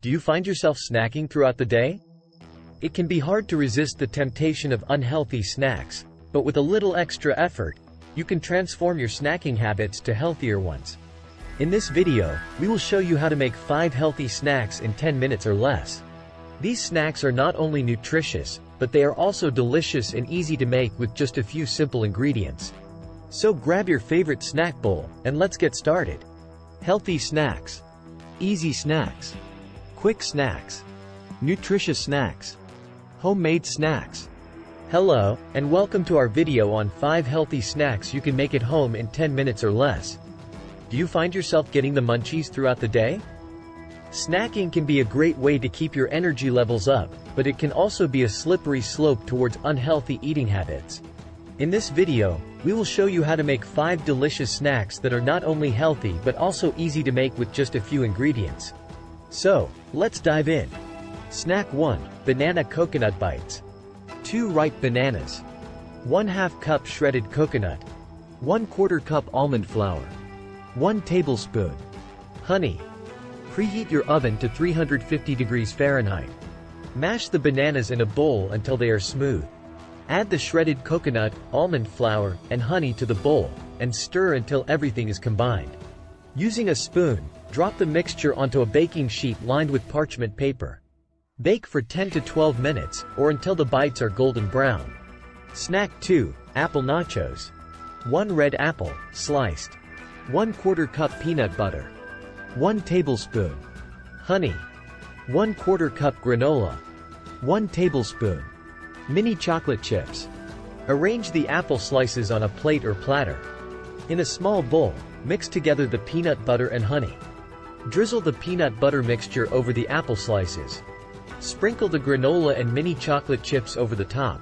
Do you find yourself snacking throughout the day? It can be hard to resist the temptation of unhealthy snacks, but with a little extra effort, you can transform your snacking habits to healthier ones. In this video, we will show you how to make 5 healthy snacks in 10 minutes or less. These snacks are not only nutritious, but they are also delicious and easy to make with just a few simple ingredients. So grab your favorite snack bowl, and let's get started. Healthy snacks. Easy snacks. Quick snacks. Nutritious snacks. Homemade snacks. Hello, and welcome to our video on 5 healthy snacks you can make at home in 10 minutes or less. Do you find yourself getting the munchies throughout the day? Snacking can be a great way to keep your energy levels up, but it can also be a slippery slope towards unhealthy eating habits. In this video, we will show you how to make 5 delicious snacks that are not only healthy but also easy to make with just a few ingredients. So, let's dive in. Snack 1, Banana Coconut Bites. 2 ripe bananas. 1/2 cup shredded coconut. 1/4 cup almond flour. 1 tablespoon. Honey. Preheat your oven to 350 degrees Fahrenheit. Mash the bananas in a bowl until they are smooth. Add the shredded coconut, almond flour, and honey to the bowl, and stir until everything is combined. Using a spoon, drop the mixture onto a baking sheet lined with parchment paper. Bake for 10 to 12 minutes, or until the bites are golden brown. Snack 2, Apple Nachos. 1 red apple, sliced. 1/4 cup peanut butter. 1 tablespoon. Honey. 1/4 cup granola. 1 tablespoon. Mini chocolate chips. Arrange the apple slices on a plate or platter. In a small bowl, mix together the peanut butter and honey. Drizzle the peanut butter mixture over the apple slices. Sprinkle the granola and mini chocolate chips over the top.